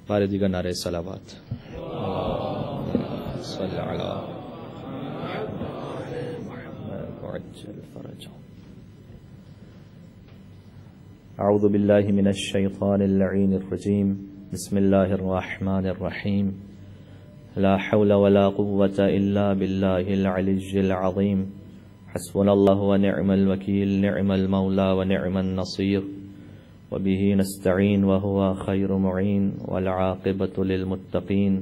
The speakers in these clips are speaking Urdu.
بار دیگر نعرہ صلوات صلی علی وعجل فرجہ. اعوذ باللہ من الشیطان اللعین الرجیم. بسم اللہ الرحمن الرحیم. لا حول ولا قوة الا باللہ العلی العظیم. حسبنا اللہ ونعم الوکیل. نعم المولا ونعم النصیر. وبه نستعین وهو خیر معین. والعاقبة للمتقین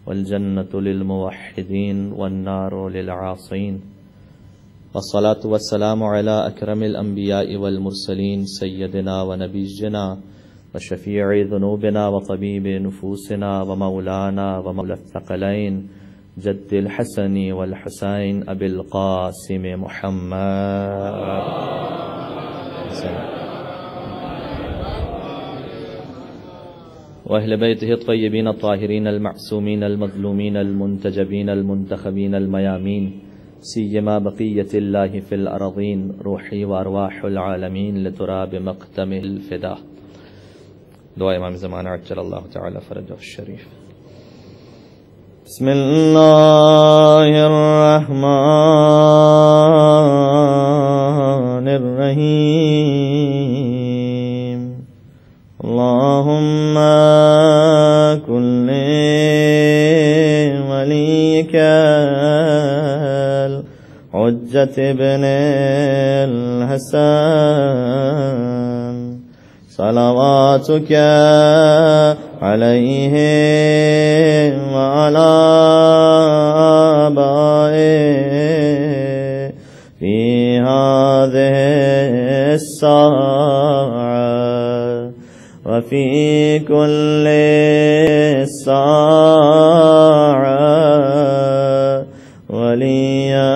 والجنة للموحدین والنار للعاصین. والصلاة والسلام على أكرم الأنبياء والمرسلين سيدنا ونبينا وشفيع ذنوبنا وطبيب نفوسنا ومولانا ومولى الثقلين جد الحسن والحسين أبي القاسم محمد وأهل بيته الطيبين الطاهرين المعصومين المظلومين المنتجبين المنتخبين الميامين سيما بقية الله في الأرضين روحي وأرواح العالمين لتراب مقدم الفداء. دعاء امام زمان عجل الله تعالى فرجه الشريف. بسم الله الرحمن الرحيم. اللهم كن وليك حجة ابن الحسن صلواتك عليه وعلى آبائه في هذه الساعة وفي كل ساعة وليا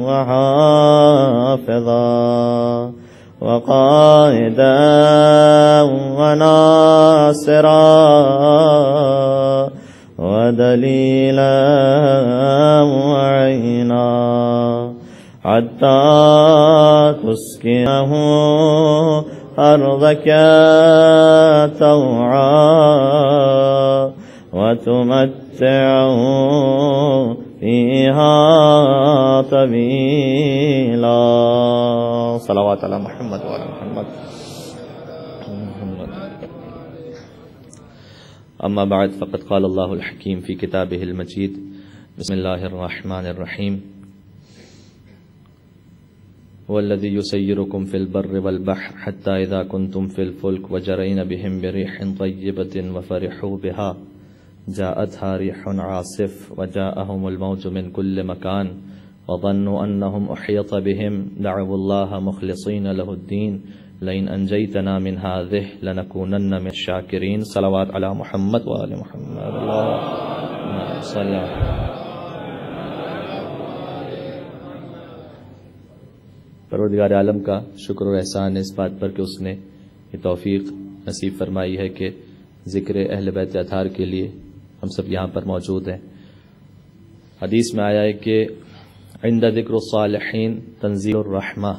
وحافظا وقائدا وناصرا ودليلا وعينا حتى تسكنه أرضك طوعا وتمتعه فيها طويلا. صلوات على محمد وعلى محمد. أما بعد فقد قال الله الحكيم في كتابه المجيد. بسم الله الرحمن الرحيم. هو الذي يسيركم في البر والبحر حتى إذا كنتم في الفلك وجرين بهم بريح طيبة وفرحوا بها جاءتها ريح عاصف وجاءهم الموج من كل مكان وظنوا أنهم أحيط بهم دعوا الله مخلصين له الدين لئن أنجيتنا من هذه لنكونن من الشاكرين. صلوات على محمد وآل محمد. اللهم صل پروردگار عالم کا شکر و احسان ہے اس بات پر کہ اس نے یہ توفیق نصیب فرمائی ہے کہ ذکر اہل بیت اطہار کے لیے ہم سب یہاں پر موجود ہیں. حدیث میں آیا ہے کہ عند ذکر الصالحین تنزیل الرحمہ.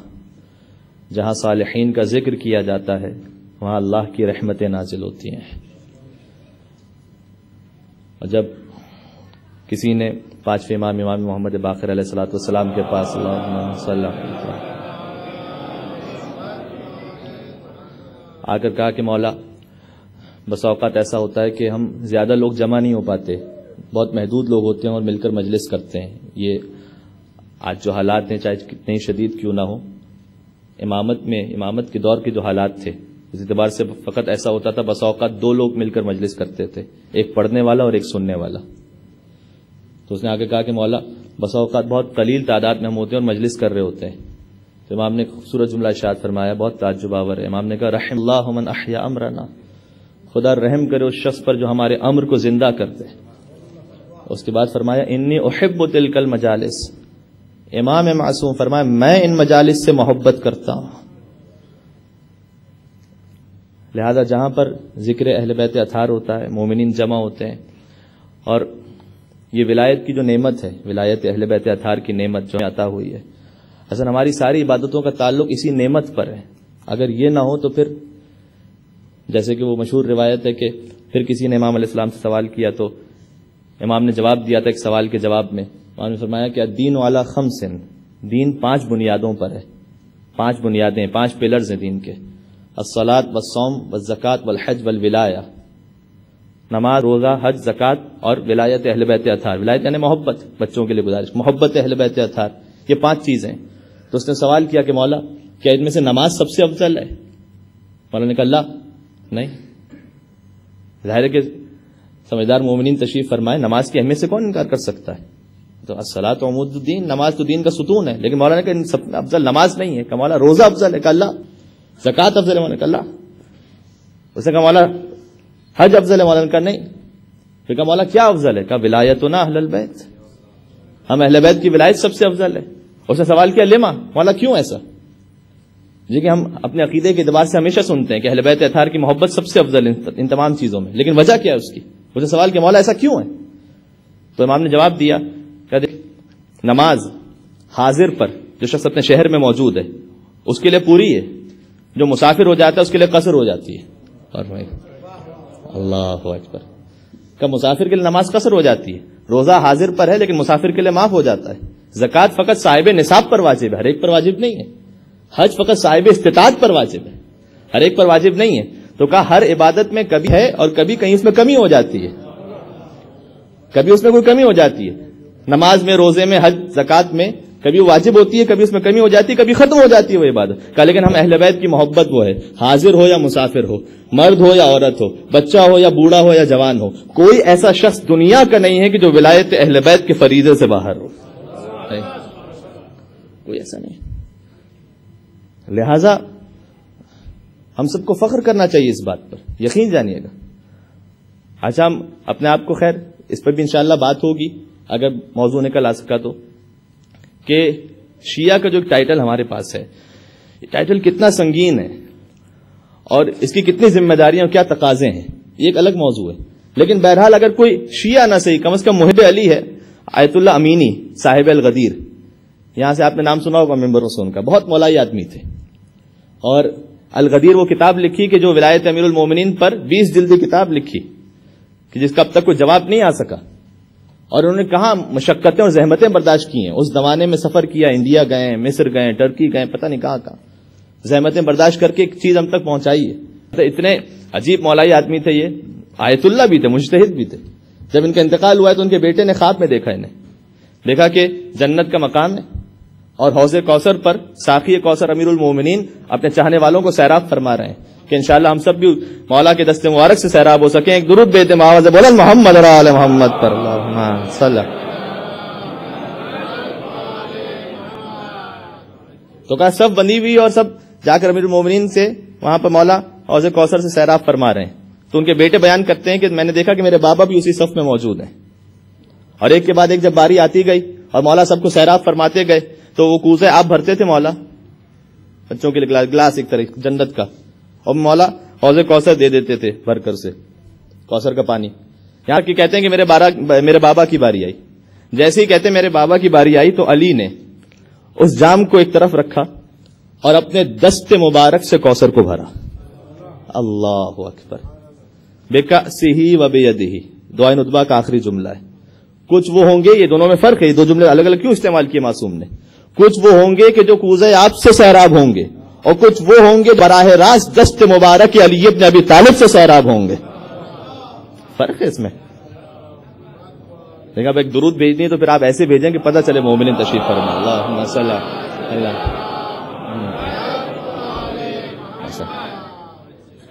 جہاں صالحین کا ذکر کیا جاتا ہے وہاں اللہ کی رحمتیں نازل ہوتی ہیں. اور جب کسی نے پانچویں امام محمد باقر علیہ الصلوۃ والسلام کے پاس اللہم صلی آ کر کہا کہ مولا بس اوقات ایسا ہوتا ہے کہ ہم زیادہ لوگ جمع نہیں ہو پاتے، بہت محدود لوگ ہوتے ہیں اور مل کر مجلس کرتے ہیں. یہ آج جو حالات ہیں چاہے کتنے ہی شدید کیوں نہ ہو، امامت کے دور کے جو حالات تھے اس اعتبار سے فقط ایسا ہوتا تھا بس اوقات دو لوگ مل کر مجلس کرتے تھے، ایک پڑھنے والا اور ایک سننے والا. تو اس نے آگے کہا کہ مولا بس اوقات بہت قلیل تعداد میں ہم ہوتے ہیں اور مجلس کر رہے ہوتے ہیں. تو امام نے خوبصورت جملہ ارشاد فرمایا، بہت تعجب آور ہے. امام نے کہا رحم اللہ من احیا امرنا، خدا رحم کرے اس شخص پر جو ہمارے امر کو زندہ کرتے. اس کے بعد فرمایا انی احب تلک المجالس. امام معصوم فرمایا میں ان مجالس سے محبت کرتا ہوں. لہذا جہاں پر ذکر اہل بیت اطہار ہوتا ہے مومنین جمع ہوتے ہیں، اور یہ ولایت کی جو نعمت ہے، ولایت اہل بیت اطہار کی نعمت جو عطا ہوئی ہے، اصل ہماری ساری عبادتوں کا تعلق اسی نعمت پر ہے. اگر یہ نہ ہو تو پھر جیسے کہ وہ مشہور روایت ہے کہ پھر کسی نے امام علیہ السلام سے سوال کیا تو امام نے جواب دیا تھا ایک سوال کے جواب میں. امام نے فرمایا کہ الدین علی خمس، دین 5 بنیادوں پر ہے. 5 بنیادیں، 5 پلرز ہیں دین کے. الصلاۃ والصوم والزکوٰۃ والحج والولایہ، نماز، روزہ، حج، زکوٰۃ اور ولایت اہل بیت اطہار. ولایت یعنی محبت، بچوں کے لیے گزارش، محبت اہل بیت اطہار. یہ 5 چیزیں. تو اس نے سوال کیا کہ مولا کیا ان میں سے نماز سب سے افضل ہے؟ مولا نے کہا اللہ نہیں. ظاہر ہے کہ سمجھدار مومنین تشریف فرمائے، نماز کی اہمیت سے کون انکار کر سکتا ہے؟ تو الصلاۃ عمود الدین، نماز تو دین کا ستون ہے. لیکن مولا نے کہا سب افضل نماز نہیں ہے. کہ مولا روزہ افضل ہے؟ کہ اللہ. زکوٰۃ افضل ہے؟ مولا نے کہا اللہ. اس نے کہا مولا حج افضل ہے؟ مولا نے کہا نہیں. پھر کہا مولا کیا افضل ہے؟ کہا ولایتنا اہل البیت، ہم اہل بیت کی ولایت سب سے افضل ہے. اس نے سوال کیا لما، مولا کیوں ایسا؟ جی کہ ہم اپنے عقیدے کے اعتبار سے ہمیشہ سنتے ہیں کہ اہل بیت اطہار کی محبت سب سے افضل ان تمام چیزوں میں، لیکن وجہ کیا ہے اس کی؟ اس نے سوال کیا مولا ایسا کیوں ہے؟ تو امام نے جواب دیا کہ نماز حاضر پر جو شخص اپنے شہر میں موجود ہے اس کے لیے پوری ہے، جو مسافر ہو جاتا ہے اس کے لیے قصر ہو جاتی ہے. اور اللہ اکبر. کہ مسافر کے لیے نماز قصر ہو جاتی ہے. روزہ حاضر پر ہے لیکن مسافر کے لیے معاف ہو جاتا ہے. زکوٰۃ فقط صاحب نصاب پر واجب ہے، ہر ایک پر واجب نہیں ہے. حج فقط صاحب استطاعت پر واجب ہے، ہر ایک پر واجب نہیں ہے. تو کہا ہر عبادت میں کبھی ہے اور کبھی کہیں اس میں کمی ہو جاتی ہے، کبھی اس میں کوئی کمی ہو جاتی ہے. نماز میں، روزے میں، حج، زکوٰۃ میں کبھی واجب ہوتی ہے، کبھی اس میں کمی ہو جاتی ہے، کبھی ختم ہو جاتی ہے وہ عبادت. کہا لیکن ہم اہل بیت کی محبت وہ ہے، حاضر ہو یا مسافر ہو، مرد ہو یا عورت ہو، بچہ ہو یا بوڑھا ہو یا جوان ہو، کوئی ایسا شخص دنیا کا نہیں ہے کہ جو ولایت اہل بیت کے فریضے سے باہر ہو. کوئی ایسا نہیں. لہذا ہم سب کو فخر کرنا چاہیے اس بات پر، یقین جانیے گا. اچھا ہم اپنے آپ کو، خیر اس پر بھی انشاءاللہ بات ہوگی اگر موضوع نکل آ سکا تو، کہ شیعہ کا جو ٹائٹل ہمارے پاس ہے، یہ ٹائٹل کتنا سنگین ہے اور اس کی کتنی ذمہ داریاں اور کیا تقاضے ہیں، یہ ایک الگ موضوع ہے. لیکن بہرحال اگر کوئی شیعہ نہ صحیح، کم از کم محب علی ہے. آیت اللہ امینی صاحب الغدیر، یہاں سے آپ نے نام سنا ہوگا ممبروں سے ان کا، بہت مولائی آدمی تھے. اور الغدیر وہ کتاب لکھی کہ جو ولایت امیر المومنین پر 20 جلدی کتاب لکھی کہ جس کا اب تک کوئی جواب نہیں آ سکا. اور انہوں نے کہاں مشقتیں اور زحمتیں برداشت کی ہیں. اس زمانے میں سفر کیا، انڈیا گئے، مصر گئے، ٹرکی گئے، پتہ نہیں کہاں زحمتیں برداشت کر کے ایک چیز ہم تک پہنچائی ہے. تو اتنے عجیب مولائی آدمی تھے یہ. آیت اللہ بھی تھے، مجتہد بھی تھے. جب ان کا انتقال ہوا ہے تو ان کے بیٹے نے خواب میں دیکھا کہ جنت کا مقام ہے اور حوض کوثر پر ساقی کوثر امیر المومنین اپنے چاہنے والوں کو سیراب فرما رہے ہیں کہ انشاءاللہ ہم سب بھی مولا کے دست مبارک سے سیراب ہو سکیں. ایک درود بیت معاوض بولن محمد آل محمد پر اللہم صلی. تو کہا سب بندی ہوئی اور سب جا کر امیر المومنین سے وہاں پر مولا حوض کوثر سے سیراب فرما رہے ہیں. تو ان کے بیٹے بیان کرتے ہیں کہ میں نے دیکھا کہ میرے بابا بھی اسی صف میں موجود ہیں. اور ایک کے بعد ایک جب باری آتی گئی اور مولا سب کو سیراب فرماتے گئے تو وہ کوزے آپ بھرتے تھے مولا بچوں کے لیے، گلاس ایک طرح جنت کا، اور مولا حوض کوثر دے دیتے تھے بھر کر سے، کوثر کا پانی. یہاں کی کہتے ہیں کہ میرے بابا کی باری آئی. جیسے ہی کہتے ہیں میرے بابا کی باری آئی تو علی نے اس جام کو ایک طرف رکھا اور اپنے دست مبارک سے کوثر کو بھرا. اللہ اکبر. بِکَأْسِهِ وَبِيَدِهِ دعائے ندبہ کا آخری جملہ ہے. کچھ وہ ہوں گے، یہ دونوں میں فرق ہے، یہ دو جملے الگ الگ کیوں استعمال کیے معصوم نے. کچھ وہ ہوں گے کہ جو کوزے آپ سے سیراب ہوں گے، اور کچھ وہ ہوں گے براہ راست دست مبارک علی ابن ابی طالب سے سیراب ہوں گے. فرق ہے اس میں. لیکن اب ایک درود بھیجنی ہے تو پھر آپ ایسے بھیجیں کہ پتہ چلے مومنین تشریف فرما. اللہم صلی اللہ.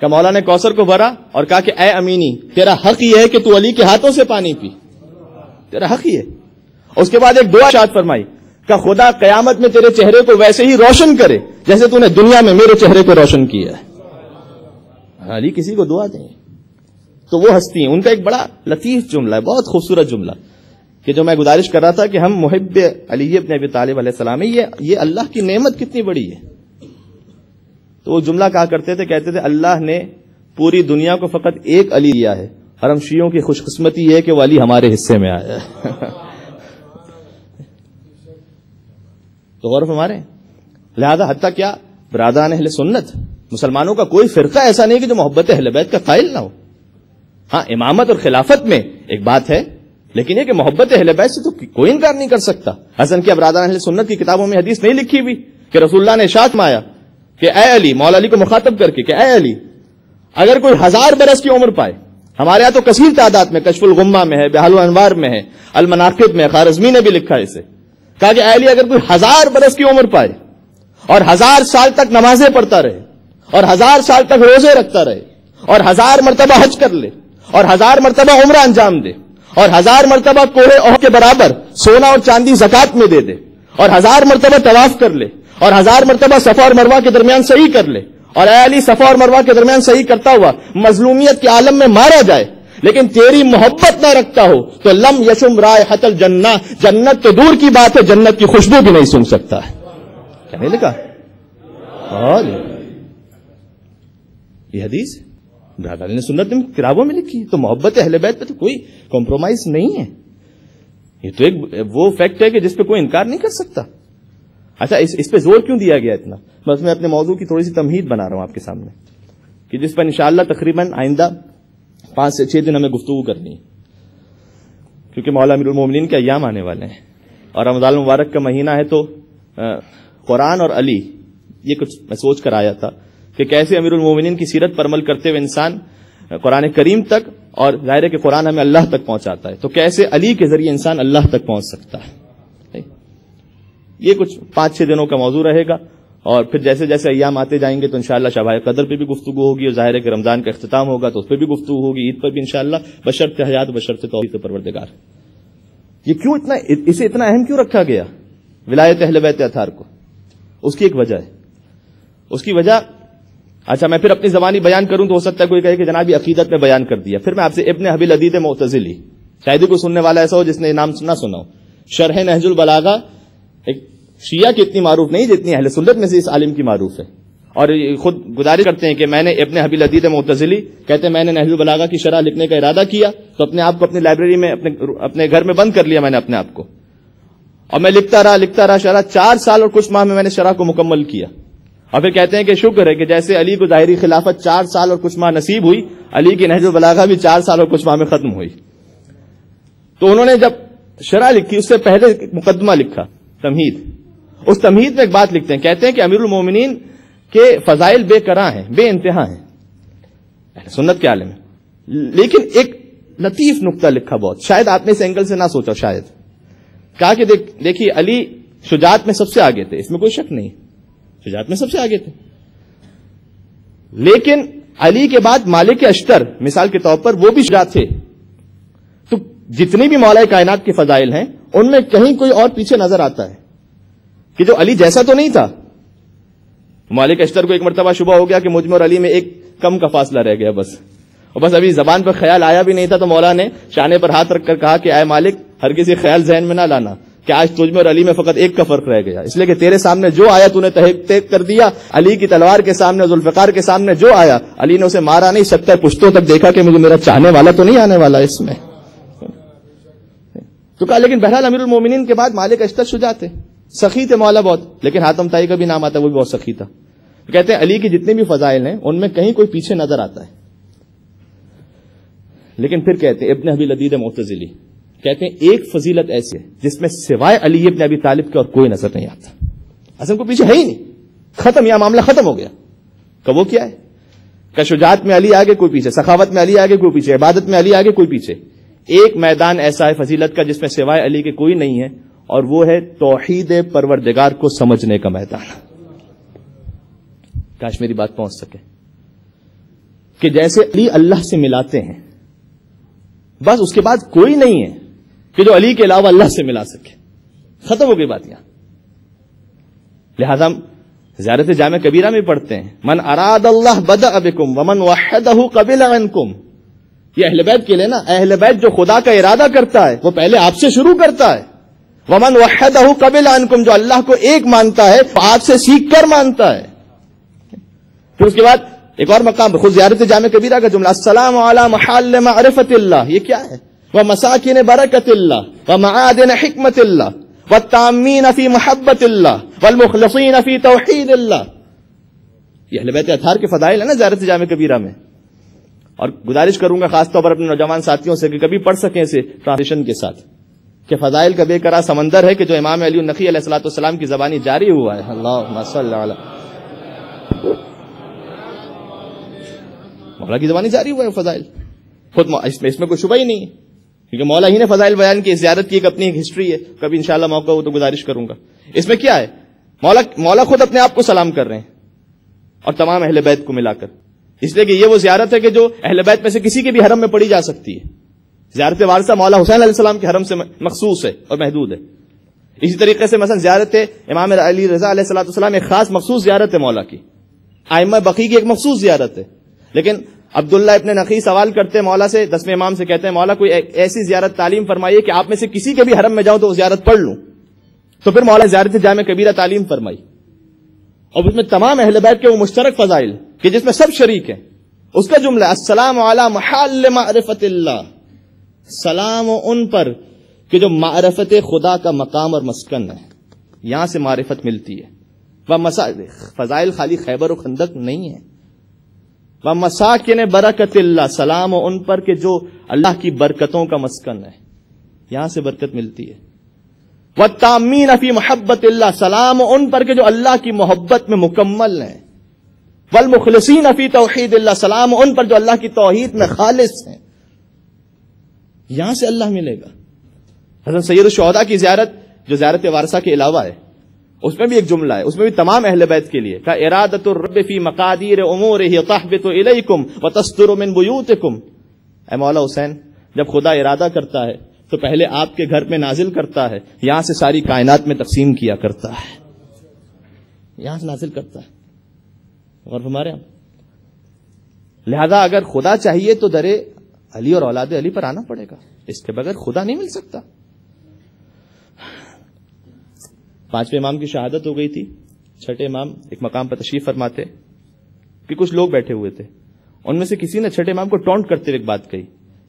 کہ مولا نے کوثر کو بھرا اور کہا کہ اے امینی، تیرا حق یہ ہے کہ تو علی کے ہاتھوں سے پانی پی، تیرا حق ہی ہے. اس کے بعد ایک دعا ارشاد فرمائی کہ خدا قیامت میں تیرے چہرے کو ویسے ہی روشن کرے جیسے تو نے دنیا میں میرے چہرے کو روشن کیا ہے. علی کسی کو دعا دیں تو وہ ہستی ہیں. ان کا ایک بڑا لطیف جملہ ہے، بہت خوبصورت جملہ، کہ جو میں گزارش کر رہا تھا کہ ہم محب علی ابن ابی طالب علیہ السلام، یہ اللہ کی نعمت کتنی بڑی ہے. تو وہ جملہ کہا کرتے تھے، کہتے تھے اللہ نے پوری دنیا کو فقط ایک علی دیا ہے اور ہم شیعوں کی خوش قسمتی ہے کہ وہ علی ہمارے حصے میں آیا ہے. تو غور ہمارے لہذا حتیٰ کیا برادران اہل سنت مسلمانوں کا کوئی فرقہ ایسا نہیں کہ جو محبت اہل بیت کا قائل نہ ہو. ہاں امامت اور خلافت میں ایک بات ہے، لیکن یہ کہ محبت اہل بیت سے تو کوئی انکار نہیں کر سکتا. حسن کی برادران اہل سنت کی کتابوں میں حدیث نہیں لکھی ہوئی کہ رسول اللہ نے ارشاد فرمایا کہ اے علی، مولا علی کو مخاطب کر کے کہ اے علی، اگر کوئی 1000 برس کی عمر پائے، ہمارے یہاں تو کثیر تعداد میں کشف الغمہ میں ہے، بحال الانوار میں ہے، المناقب میں، خارزمی نے بھی لکھا ہے اسے، کہا کہ اے علی اگر کوئی 1000 برس کی عمر پائے اور 1000 سال تک نمازیں پڑھتا رہے اور 1000 سال تک روزے رکھتا رہے اور 1000 مرتبہ حج کر لے اور 1000 مرتبہ عمرہ انجام دے اور 1000 مرتبہ کوہ احد کے برابر سونا اور چاندی زکات میں دے دے اور 1000 مرتبہ طواف کر لے اور 1000 مرتبہ صفا اور مروہ کے درمیان صحیح کر لے، اور اے علی صفا اور مروہ کے درمیان صحیح کرتا ہوا مظلومیت کے عالم میں مارا جائے لیکن تیری محبت نہ رکھتا ہو تو لم یشم رائحۃ الجنہ، جنت تو دور کی بات ہے جنت کی خوشبو بھی نہیں سن سکتا ہے. کیا نہیں لکھا؟ اور یہ حدیث برادران نے سنت میں کتابوں میں لکھی. تو محبت اہل بیت پہ تو کوئی کمپرومائز نہیں ہے. یہ تو ایک وہ فیکٹ ہے کہ جس پہ کوئی انکار نہیں کر سکتا. اچھا اس پہ زور کیوں دیا گیا اتنا؟ بس میں اپنے موضوع کی تھوڑی سی تمہید بنا رہا ہوں آپ کے سامنے کہ جس پر انشاءاللہ تقریباً آئندہ 5 سے 6 دن ہمیں گفتگو کرنی ہے، کیونکہ مولا امیر المومنین کے ایام آنے والے ہیں اور رمضان المبارک کا مہینہ ہے. تو قرآن اور علی، یہ کچھ میں سوچ کر آیا تھا کہ کیسے امیر المومنین کی سیرت پر عمل کرتے ہوئے انسان قرآن کریم تک، اور ظاہر ہے کہ قرآن ہمیں اللہ تک پہنچاتا ہے، تو کیسے علی کے ذریعے انسان اللہ تک پہنچ سکتا ہے. یہ کچھ 5-6 دنوں کا موضوع رہے گا، اور پھر جیسے جیسے ایام آتے جائیں گے تو انشاءاللہ شب قدر پہ بھی گفتگو ہوگی، اور ظاہر ہے کہ رمضان کا اختتام ہوگا تو اس پہ بھی گفتگو ہوگی، عید پر بھی انشاءاللہ بشرط حیات بشرط توفیق پروردگار. یہ کیوں اسے اتنا اہم کیوں رکھا گیا ولایت اہل بیت اطہار کو؟ اس کی ایک وجہ ہے. اس کی وجہ، اچھا میں پھر اپنی زبانی بیان کروں تو ہو سکتا ہے کوئی کہے کہ جناب یہ عقیدت میں بیان کر دیا. پھر میں آپ سے ابن ابی العدید معتزلی، شاید کوئی سننے والا ایسا ہو جس نے نام نہ سنا ہو. شرح نہج البلاغہ ایک شیعہ کی اتنی معروف نہیں جتنی اہل سنت میں سے اس عالم کی معروف ہے، اور خود گزارش کرتے ہیں کہ میں نے ابن ابی العدید معتزلی کہتے ہیں میں نے نہج البلاغہ کی شرح لکھنے کا ارادہ کیا تو اپنے آپ کو اپنی لائبریری میں اپنے گھر میں بند کر لیا میں نے اپنے آپ کو، اور میں لکھتا رہا شرح. 4 سال اور کچھ ماہ میں نے شرح کو مکمل کیا. اور پھر کہتے ہیں کہ شکر ہے کہ جیسے علی کو ظاہری خلافت 4 سال اور کچھ ماہ نصیب ہوئی، علی کی نہج البلاغہ بھی 4 سال اور کچھ ماہ میں ختم ہوئی. تو انہوں نے جب شرح لکھی اس سے پہلے ایک مقدمہ لکھا، تمہید. اس تمہید میں ایک بات لکھتے ہیں، کہتے ہیں کہ امیر المومنین کے فضائل بے کراں ہیں، بے انتہا ہیں اہل سنت کے عالم میں، لیکن ایک لطیف نقطہ لکھا بہت، شاید آپ نے اس اینگل سے نہ سوچا، شاید کہا کہ دیکھیے علی شجاعت میں سب سے آگے تھے، اس میں کوئی شک نہیں، شجاعت میں سب سے آگے تھے، لیکن علی کے بعد مالک اشتر مثال کے طور پر وہ بھی شجاع تھے. تو جتنی بھی مولا کائنات کے فضائل ہیں ان میں کہیں کوئی اور پیچھے نظر آتا ہے کہ جو علی جیسا تو نہیں تھا. مالک اشتر کو ایک مرتبہ شبہ ہو گیا کہ مجھ میں اور علی میں ایک کم کا فاصلہ رہ گیا بس، اور بس ابھی زبان پر خیال آیا بھی نہیں تھا تو مولا نے شانے پر ہاتھ رکھ کر کہا کہ اے مالک ہرگز یہ خیال ذہن میں نہ لانا کہ آج تجھ میں اور علی میں فقط ایک کا فرق رہ گیا، اس لیے کہ تیرے سامنے جو آیا تو نے تحقیق کر دیا، علی کی تلوار کے سامنے ذوالفقار کے سامنے جو آیا علی نے اسے مارا نہیں، 70 پشتوں تک دیکھا کہ مجھے میرا چاہنے والا تو نہیں آنے والا اس میں. تو کہا لیکن بہرحال امیر المومنین کے بعد مالک اشتر شجاع تھے، سخی تھے مولا بہت، لیکن حاتم طائی کا بھی نام آتا ہے وہ بھی بہت سخی تھا. کہتے ہیں علی کی جتنے بھی فضائل ہیں ان میں کہیں کوئی پیچھے نظر آتا ہے. لیکن پھر کہتے ہیں ابن ابی العدید معتزلی کہتے ہیں ایک فضیلت ایسی ہے جس میں سوائے علی ابن ابی طالب کے اور کوئی نظر نہیں آتا، اصل کو پیچھے ہے ہی نہیں، ختم، یہ معاملہ ختم ہو گیا. کہ وہ کیا ہے؟ کہ شجاعت میں علی آگے کوئی پیچھے، سخاوت میں علی آگے کوئی پیچھے، عبادت میں علی آگے کوئی پیچھے. ایک میدان ایسا ہے فضیلت کا جس میں سوائے علی کے کوئی نہیں ہے، اور وہ ہے توحید پروردگار کو سمجھنے کا میدان. کاش میری بات پہنچ سکے کہ جیسے علی اللہ سے ملاتے ہیں، بس اس کے بعد کوئی نہیں ہے کہ جو علی کے علاوہ اللہ سے ملا سکے. ختم ہو گئی بات یہاں. لہذا ہم زیارت جامع کبیرہ میں پڑھتے ہیں من اراد اللہ بدأ بکم ومن وحدہ قبل عنکم. یہ اہل بیت کے لیے نا، اہل بیت جو خدا کا ارادہ کرتا ہے وہ پہلے آپ سے شروع کرتا ہے. ومن وحدہ قبل عنکم، جو اللہ کو ایک مانتا ہے وہ آپ سے سیکھ کر مانتا ہے. پھر اس کے بعد ایک اور مقام خود زیارت جامع کبیرہ کا جملہ السلام علی محال معرفت اللہ. یہ کیا ہے؟ ومساکن برکت اللہ ومعادن حکمت اللہ والتامین فی محبت اللہ والمخلصین فی توحید اللہ. یہ اہل بیت اطہار کے فضائل ہیں نا زیارت جامع کبیرہ میں. اور گزارش کروں گا خاص طور پر اپنے نوجوان ساتھیوں سے کہ کبھی پڑھ سکیں اسے ٹرانسلیشن کے ساتھ کہ فضائل کا بے قرار سمندر ہے کہ جو امام علی النقی علیہ الصلوۃ والسلام کی زبانی جاری ہوا ہے. اللہم صل علی مولا کی زبانی جاری ہوا ہے فضائل خود اس میں کوئی شبہ ہی نہیں ہے کیونکہ مولا ہی نے فضائل بیان کی. زیارت کی ایک اپنی ایک ہسٹری ہے, کبھی انشاءاللہ موقع ہو تو گزارش کروں گا. اس میں کیا ہے, مولا خود اپنے آپ کو سلام کر رہے ہیں اور تمام اہل بیت کو ملا کر, اس لیے کہ یہ وہ زیارت ہے کہ جو اہل بیت میں سے کسی کے بھی حرم میں پڑھی جا سکتی ہے. زیارت وارثہ مولا حسین علیہ السلام کے حرم سے مخصوص ہے اور محدود ہے. اسی طریقے سے مثلا زیارت امام علی رضا علیہ الصلوۃ والسلام ایک خاص مخصوص زیارت ہے مولا کی. ائمہ بقی کی ایک مخصوص زیارت ہے. لیکن عبداللہ ابن نقی سوال کرتے مولا سے, 10ویں امام سے, کہتے ہیں مولا کوئی ایسی زیارت تعلیم فرمائیے کہ آپ میں سے کسی کے بھی حرم میں جاؤں تو وہ زیارت پڑھ لوں. تو پھر مولا زیارت جامع کبیرہ تعلیم فرمائی اور اس میں تمام اہل بیت کے وہ مشترک فضائل کہ جس میں سب شریک ہیں. اس کا جملہ السلام علی محل معرفت اللہ, سلام ان پر کہ جو معرفت خدا کا مقام اور مسکن ہے, یہاں سے معرفت ملتی ہے. فضائل خالی خیبر و خندق نہیں ہے. وَمَسَاكِنِ بَرَكَتِ اللَّهِ, سلام ان پر کہ جو اللہ کی برکتوں کا مسکن ہے, یہاں سے برکت ملتی ہے. وَالتَّامِّينَ فِي مَحَبَّةِ اللَّهِ, سلام ان پر کہ جو اللہ کی محبت میں مکمل ہیں. وَالْمُخْلِصِينَ فِي تَوْحِيدِ اللَّهِ, سلام ان پر جو اللہ کی توحید میں خالص ہیں, یہاں سے اللہ ملے گا. حضرت سید الشہداء کی زیارت جو زیارت وارثہ کے علاوہ ہے, اس میں بھی ایک جملہ ہے, اس میں بھی تمام اہل بیت کے لیے کہ ارادۃ الرب فی مقادیر امورہ تحبط الیکم وتستر من بیوتکم. اے مولا حسین, جب خدا ارادہ کرتا ہے تو پہلے آپ کے گھر میں نازل کرتا ہے, یہاں سے ساری کائنات میں تقسیم کیا کرتا ہے, یہاں سے نازل کرتا ہے. اور ہمارے لہذا اگر خدا چاہیے تو در علی اور اولاد علی پر آنا پڑے گا, اس کے بغیر خدا نہیں مل سکتا. 5ویں امام کی شہادت ہو گئی تھی. 6ٹھے امام ایک مقام پر تشریف فرماتے کہ کچھ لوگ بیٹھے ہوئے تھے, ان میں سے کسی نے 6ٹھے امام کو ٹونٹ کرتے ہوئے ایک بات کہی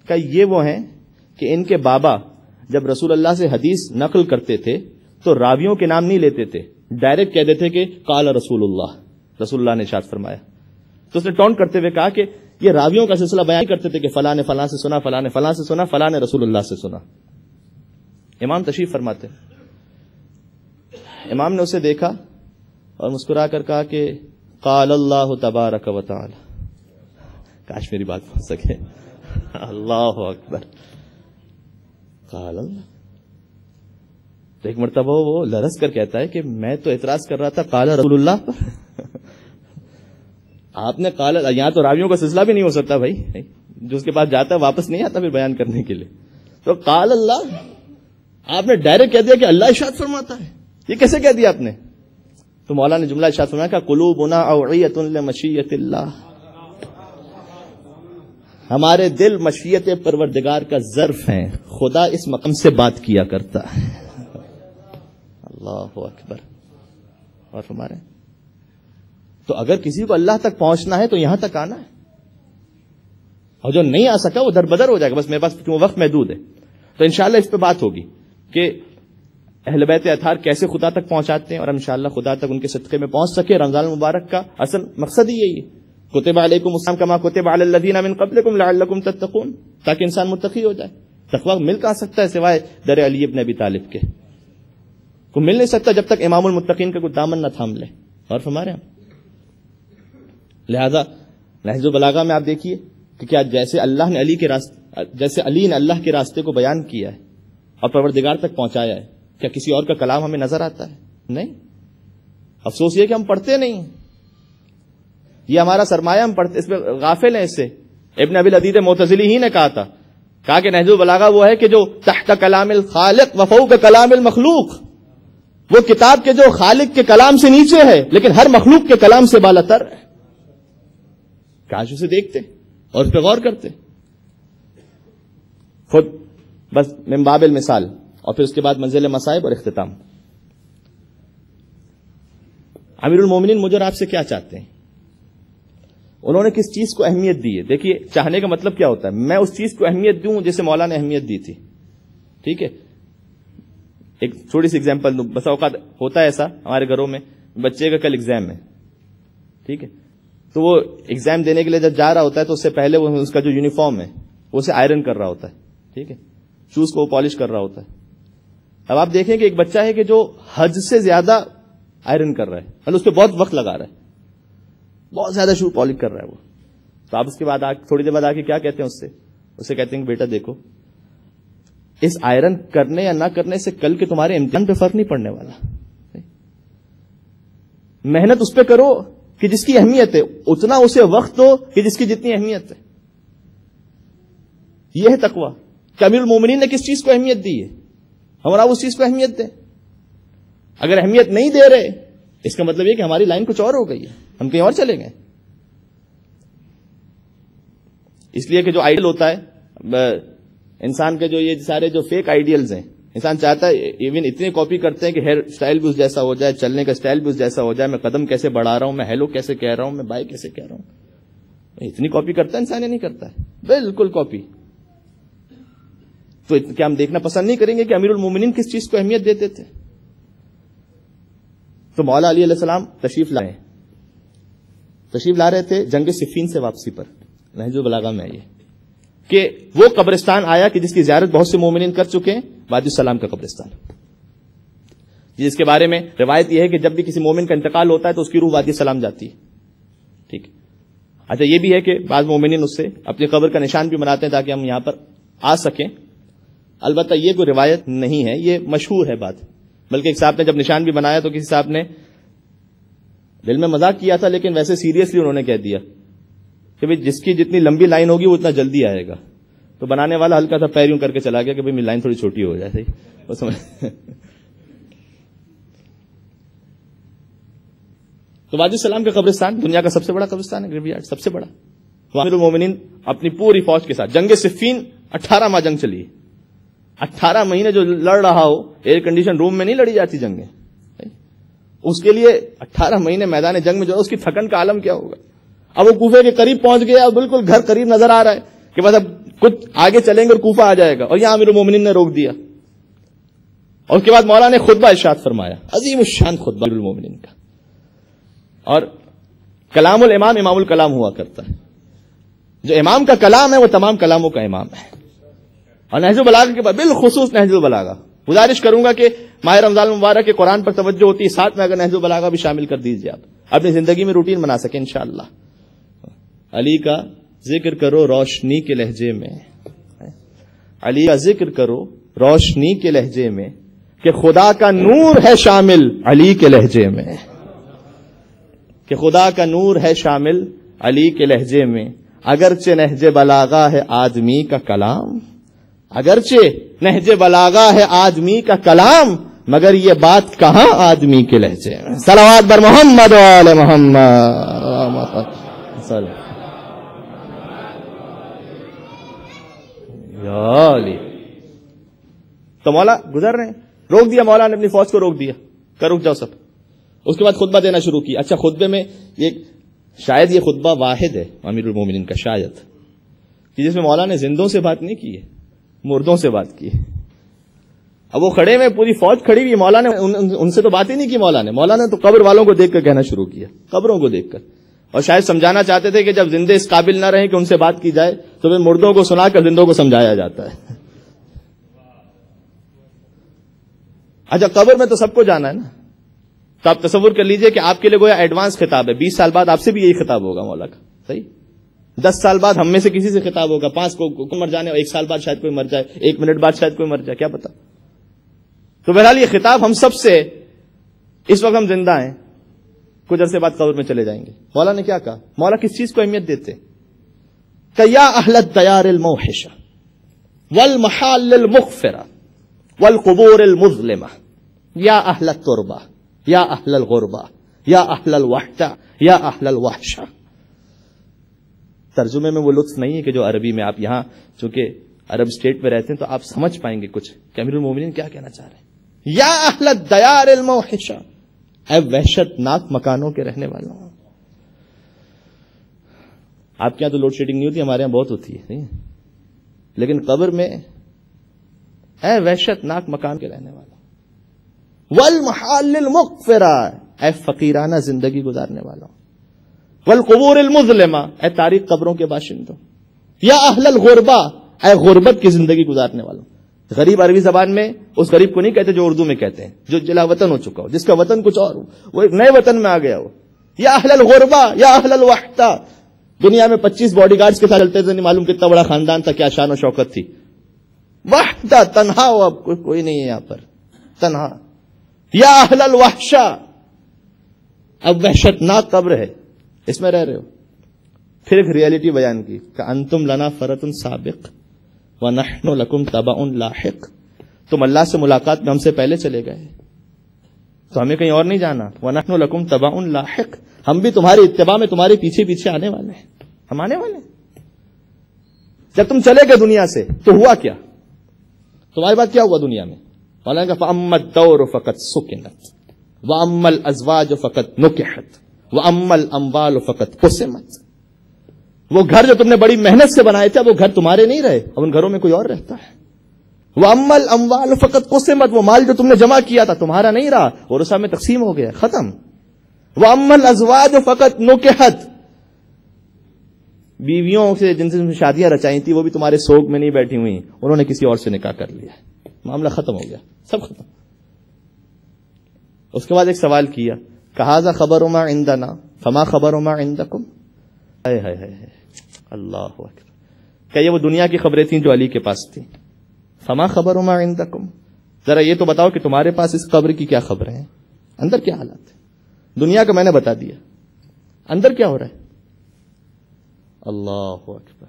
کہ یہ وہ ہیں کہ ان کے بابا جب رسول اللہ سے حدیث نقل کرتے تھے تو راویوں کے نام نہیں لیتے تھے, ڈائریکٹ کہہ دیتے کہ قال رسول اللہ, رسول اللہ نے ارشاد فرمایا. تو اس نے ٹونٹ کرتے ہوئے کہا کہ یہ راویوں کا سلسلہ بیان کرتے تھے کہ فلاں نے فلاں سے سنا, فلاں نے فلاں سے سنا, فلاں نے رسول اللہ سے سنا. امام تشریف فرماتے, امام نے اسے دیکھا اور مسکرا کر کہا کہ قال اللہ تبارک و تعالی. کاش میری بات پہنچ سکے. اللہ اکبر. قال اللہ. تو ایک مرتبہ وہ لرز کر کہتا ہے کہ میں تو اعتراض کر رہا تھا قال رسول اللہ پر, آپ نے قال, یہاں تو راویوں کا سلسلہ بھی نہیں ہو سکتا بھائی, جو اس کے پاس جاتا ہے واپس نہیں آتا پھر بیان کرنے کے لیے. تو قال اللہ آپ نے ڈائریکٹ کہہ دیا کہ اللہ ارشاد فرماتا ہے, یہ کیسے کہہ دیا آپ نے؟ تو مولا نے جملہ ارشاد فرمایا کہ قلوبنا اوعیۃ لمشیۃ اللہ, ہمارے دل مشیت پروردگار کا ظرف ہیں, خدا اس مقام سے بات کیا کرتا ہے. اللہ اکبر. اور ہمارے تو اگر کسی کو اللہ تک پہنچنا ہے تو یہاں تک آنا ہے, اور جو نہیں آ سکا وہ در بدر ہو جائے گا. بس میرے پاس وقت محدود ہے, تو انشاءاللہ اس پہ بات ہوگی کہ اہل بیت اطہار کیسے خدا تک پہنچاتے ہیں, اور انشاءاللہ خدا تک ان کے صدقے میں پہنچ سکے. رمضان المبارک کا اصل مقصد ہی یہی ہے, کتب علیکم الصیام کما کتب علی الذین من قبلکم لعلکم تتقون, تاکہ انسان متقی ہو جائے. تقوی مل کہاں سکتا ہے سوائے در علی ابن ابی طالب کے, کو مل نہیں سکتا جب تک امام المتقین کا کوئی دامن نہ تھام لے. اور ہمارے لہذا نہج البلاغہ میں آپ دیکھیے کہ کیا جیسے اللہ نے جیسے علی نے اللہ کے راستے کو بیان کیا ہے اور پروردگار تک پہنچایا ہے, کیا کسی اور کا کلام ہمیں نظر آتا ہے؟ نہیں. افسوس یہ کہ ہم پڑھتے نہیں, یہ ہمارا سرمایہ, ہم پڑھتے, اس میں غافل ہیں. اس سے ابن ابی العدید معتزلی ہی نے کہا کہ نہج البلاغہ وہ ہے کہ جو تحت کلام الخالق و فوق کلام المخلوق, وہ کتاب کے جو خالق کے کلام سے نیچے ہے لیکن ہر مخلوق کے کلام سے بالاتر ہے. کاش اسے دیکھتے اور اس پہ غور کرتے. خود بس من باب المثال, اور پھر اس کے بعد منزل مصائب اور اختتام. امیر المومنین مجھے اور آپ سے کیا چاہتے ہیں؟ انہوں نے کس چیز کو اہمیت دی ہے؟ دیکھیے, چاہنے کا مطلب کیا ہوتا ہے, میں اس چیز کو اہمیت دوں جسے مولا نے اہمیت دی تھی. ٹھیک ہے, ایک چھوٹی سی ایگزامپل دوں. بس اوقات ہوتا ہے ایسا ہمارے گھروں میں, بچے کا کل ایگزام ہے, ٹھیک ہے, تو وہ ایگزام دینے کے لیے جب جا رہا ہوتا ہے تو اس سے پہلے وہ اس کا جو یونیفارم ہے وہ اسے آئرن کر رہا ہوتا ہے, ٹھیک ہے, شوز کو وہ پالش کر رہا ہوتا ہے. اب آپ دیکھیں کہ ایک بچہ ہے کہ جو حد سے زیادہ آئرن کر رہا ہے, مطلب اس پہ بہت وقت لگا رہا ہے, بہت زیادہ شو پالش کر رہا ہے وہ. تو آپ اس کے بعد تھوڑی دیر بعد آ کے کیا کہتے ہیں اسے کہتے ہیں کہ بیٹا دیکھو, اس آئرن کرنے یا نہ کرنے سے کل کے تمہارے امتحان پہ فرق نہیں پڑنے والا. محنت اس پہ کرو کہ جس کی اہمیت ہے, اتنا اسے وقت دو کہ جس کی جتنی اہمیت ہے. یہ ہے تقویٰ کہ امیر المومنین نے کس چیز کو اہمیت دی ہے, ہمارا اس چیز کو اہمیت دیں. اگر اہمیت نہیں دے رہے اس کا مطلب یہ کہ ہماری لائن کچھ اور ہو گئی ہے, ہم کہیں اور چلے گئے. اس لیے کہ جو آئیڈیل ہوتا ہے انسان کے, جو یہ سارے جو فیک آئیڈیلز ہیں, انسان چاہتا ہے ایون اتنے کاپی کرتے ہیں کہ ہیئر سٹائل بھی اس جیسا ہو جائے, چلنے کا سٹائل بھی اس جیسا ہو جائے, میں قدم کیسے بڑھا رہا ہوں, میں ہیلو کیسے کہہ رہا ہوں, میں بائی کیسے کہہ رہا ہوں. اتنی کاپی کرتا ہے انسان یا نہیں کرتا ہے؟ بالکل کاپی. تو کیا ہم دیکھنا پسند نہیں کریں گے کہ امیر المومنین کس چیز کو اہمیت دیتے تھے؟ تو مولا علی علیہ السلام تشریف لا رہے تھے جنگ صفین سے واپسی پر. نہج البلاغہ میں یہ کہ وہ قبرستان آیا کہ جس کی زیارت بہت سے مومنین کر چکے ہیں, وادی السلام کا قبرستان, جس کے بارے میں روایت یہ ہے کہ جب بھی کسی مومن کا انتقال ہوتا ہے تو اس کی روح وادی السلام جاتی ہے. ٹھیک. اچھا, یہ بھی ہے کہ بعض مومنین اس سے اپنی قبر کا نشان بھی بناتے ہیں تاکہ ہم یہاں پر آ سکیں. البتہ یہ کوئی روایت نہیں ہے, یہ مشہور ہے بات. بلکہ ایک صاحب نے جب نشان بھی بنایا تو کسی صاحب نے دل میں مذاق کیا تھا, لیکن ویسے سیریسلی انہوں نے کہہ دیا کہ بھئی جس کی جتنی لمبی لائن ہوگی وہ اتنا جلدی آئے گا. تو بنانے والا ہلکا سا پیر یوں کر کے چلا گیا کہ بھئی میری لائن تھوڑی چھوٹی ہو جائے. تو وادی السلام کا قبرستان دنیا کا سب سے بڑا قبرستان ہے, گریو یارڈ سب سے بڑا. امیر المومنین اپنی پوری فوج کے ساتھ جنگ صفین 18 ماہ جنگ چلی. 18 مہینے جو لڑ رہا ہو, ایئر کنڈیشن روم میں نہیں لڑی جاتی جنگیں, اس کے لیے 18 مہینے میدان جنگ میں جو اس کی تھکن کا عالم کیا ہوگا. اب وہ کوفے کے قریب پہنچ گیا اور بالکل گھر قریب نظر آ رہا ہے کہ بس اب کچھ آگے چلیں گے اور کوفہ آ جائے گا, اور یہاں امیر المومنین نے روک دیا. اور اس کے بعد مولا نے خطبہ ارشاد فرمایا, عظیم الشان خطبہ امیر المومنین کا. اور کلام الامام امام الکلام ہوا کرتا ہے, جو امام کا کلام ہے وہ تمام کلاموں کا امام ہے. اور نہج البلاغہ کے بعد بالخصوص نہج البلاغہ, گزارش کروں گا کہ ماہ رمضان المبارک کے قرآن پر توجہ ہوتی ہے, ساتھ میں اگر نہج البلاغہ بھی شامل کر دیجیے, آپ اپنی زندگی میں روٹین بنا سکیں انشاءاللہ. علی کا ذکر کرو روشنی کے لہجے میں, علی کا ذکر کرو روشنی کے لہجے میں, کہ خدا کا نور ہے شامل علی کے لہجے میں, کہ خدا کا نور ہے شامل علی کے لہجے میں. اگرچہ نہج بلاغہ ہے آدمی کا کلام, اگرچہ نہج بلاغہ ہے آدمی کا کلام, مگر یہ بات کہاں آدمی کے لہجے میں. صلوات بر محمد و آل محمد. یا علی. تو مولا گزر رہے ہیں, روک دیا مولا نے, اپنی فوج کو روک دیا, کہ رک جاؤ سب. اس کے بعد خطبہ دینا شروع کیا. اچھا, خطبے میں شاید یہ خطبہ واحد ہے امیر المومنین کا, شاید, کہ جس میں مولا نے زندوں سے بات نہیں کی ہے, مردوں سے بات کی ہے. اب وہ کھڑے میں پوری فوج کھڑی ہوئی, مولا نے ان سے تو بات ہی نہیں کی. مولا نے تو قبر والوں کو دیکھ کر کہنا شروع کیا, قبروں کو دیکھ کر. اور شاید سمجھانا چاہتے تھے کہ جب زندے اس قابل نہ رہیں کہ ان سے بات کی جائے تو پھر مردوں کو سنا کر زندوں کو سمجھایا جاتا ہے. اچھا, قبر میں تو سب کو جانا ہے نا, تو آپ تصور کر لیجئے کہ آپ کے لیے گویا ایڈوانس خطاب ہے. 20 سال بعد آپ سے بھی یہی خطاب ہوگا مولا کا, صحیح. 10 سال بعد ہم میں سے کسی سے خطاب ہوگا, 5 کو مر جانے, 1 سال بعد شاید کوئی مر جائے, 1 منٹ بعد شاید کوئی مر جائے, کیا پتا. تو بہرحال یہ خطاب ہم سب سے, اس وقت ہم زندہ ہیں, کچھ عرصے بعد قبر میں چلے جائیں گے. مولا نے کیا کہا, مولا کس چیز کو اہمیت دیتے, کہ یا اہل الدیار الموحشہ والمحال المغفرہ والقبور المظلمہ, یا اہل التربہ یا اہل الغربہ یا اہل الوحدہ یا اہل الوحشہ. ترجمے میں وہ لطف نہیں ہے کہ جو عربی میں آپ یہاں چونکہ عرب اسٹیٹ میں رہتے ہیں تو آپ سمجھ پائیں گے کچھ کہ امیر المومنین کیا کہنا چاہ رہے ہیں. یا اہل الدیار الموحشہ, اے وحشت ناک مکانوں کے رہنے والوں. آپ کے یہاں تو لوڈ شیڈنگ نہیں ہوتی, ہمارے یہاں بہت ہوتی ہے, لیکن قبر میں اے وحشت ناک مکان کے رہنے والوں. والمحال المغفرہ, اے فقیرانہ زندگی گزارنے والوں. والقبور المظلمہ، اے تاریک قبروں کے باشندوں، یا اہل الغربہ، اے غربت کی زندگی گزارنے والوں. غریب عربی زبان میں اس غریب کو نہیں کہتے جو اردو میں کہتے ہیں، جو جلا وطن ہو چکا ہو، جس کا وطن کچھ اور ہو، وہ ایک نئے وطن میں آ گیا ہو. یا اہل الغربہ یا اہل الوحدہ، دنیا میں 25 باڈی گارڈز کے ساتھ چلتے تھے، نہیں معلوم کتنا بڑا خاندان تھا، کیا شان و شوکت تھی. وحدہ، تنہا ہو، اب کوئی نہیں ہے یہاں پر، تنہا. یا اہل الوحشہ، اب وحشتناک قبر ہے، اس میں رہ رہے ہو. پھر ایک ریئلٹی بیان کی کہ انتم لنا فرط سابق وَنَحْنُ لَكُمْ تَبَعٌ لاحق، تم اللہ سے ملاقات میں ہم سے پہلے چلے گئے تو ہمیں کہیں اور نہیں جانا. وَنَحْنُ لَكُمْ تَبَعٌ لاحق، ہم بھی تمہاری اتباع میں تمہارے پیچھے پیچھے آنے والے ہیں. ہم آنے والے ہیں. جب تم چلے گئے دنیا سے تو ہوا کیا؟ تمہارے بعد کیا ہوا دنیا میں؟ مولانا کہا فَأَمَّا الدَّوْرُ فَقَدْ سُكِنَتْ وَأَمَّا الْأَزْوَاجُ فَقَدْ نُكِحَتْ وَأَمَّا الْأَمْوَالُ فَقَدْ قُسِمَتْ. وہ گھر جو تم نے بڑی محنت سے بنائے تھے وہ گھر تمہارے نہیں رہے، اب ان گھروں میں کوئی اور رہتا ہے. وَأَمَّا الْأَمْوَالُ فَقَدْ قُسِمَتْ، وہ مال جو تم نے جمع کیا تھا تمہارا نہیں رہا، ورثہ میں تقسیم ہو گیا، ختم. وَأَمَّا الْأَزْوَاجُ فَقَدْ نُكِحَتْ، بیویوں سے جن سے شادیاں رچائی تھی وہ بھی تمہارے سوگ میں نہیں بیٹھی ہوئی، انہوں نے کسی اور سے نکاح کر لیا، معاملہ ختم ہو گیا، سب ختم. اس کے بعد ایک سوال کیا، کہذا خبر ما عندنا فما خبر ما عندکم. ہائے ہائے ہائے، اللہ اکبر. کہ یہ وہ دنیا کی خبریں تھیں جو علی کے پاس تھیں. فما خبر ما عندکم، ذرا یہ تو بتاؤ کہ تمہارے پاس اس قبر کی کیا خبریں ہیں، اندر کیا حالات ہیں. دنیا کا میں نے بتا دیا، اندر کیا ہو رہا ہے. اللہ اکبر.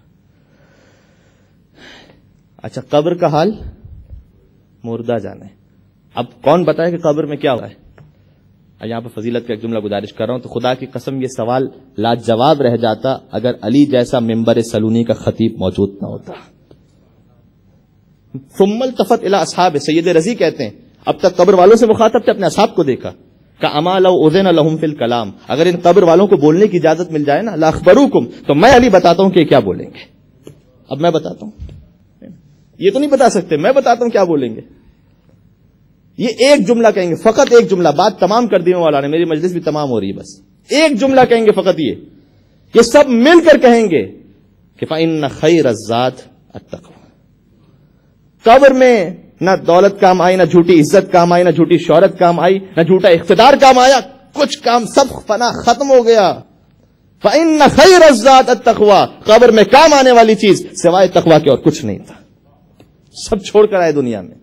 اچھا قبر کا حال مردہ جانے. اب کون بتائے کہ قبر میں کیا ہوا ہے. یہاں پہ فضیلت کا ایک جملہ گزارش کر رہا ہوں تو خدا کی قسم یہ سوال لاجواب رہ جاتا اگر علی جیسا ممبر سلونی کا خطیب موجود نہ ہوتا. ثم التفت الى اصحاب، سید رضی کہتے ہیں اب تک قبر والوں سے مخاطب تھے، اپنے اصحاب کو دیکھا کہ اما لو اذن لهم فی الکلام، اگر ان قبر والوں کو بولنے کی اجازت مل جائے نا لاخبروکم، تو میں علی بتاتا ہوں کہ کیا بولیں گے. اب میں بتاتا ہوں، یہ تو نہیں بتا سکتے، میں بتاتا ہوں کیا بولیں گے. یہ ایک جملہ کہیں گے، فقط ایک جملہ، بات تمام کر دی والا نے، میری مجلس بھی تمام ہو رہی ہے، بس ایک جملہ کہیں گے فقط یہ سب مل کر کہیں گے کہ فإن خیر الزاد التقوی. قبر میں نہ دولت کام آئی، نہ جھوٹی عزت کام آئی، نہ جھوٹی شہرت کام آئی، نہ جھوٹا اقتدار کام آیا، کچھ کام سب فنا ختم ہو گیا. فإن خیر الزاد التقوی، قبر میں کام آنے والی چیز سوائے تقوی کے اور کچھ نہیں تھا، سب چھوڑ کر آئے دنیا میں.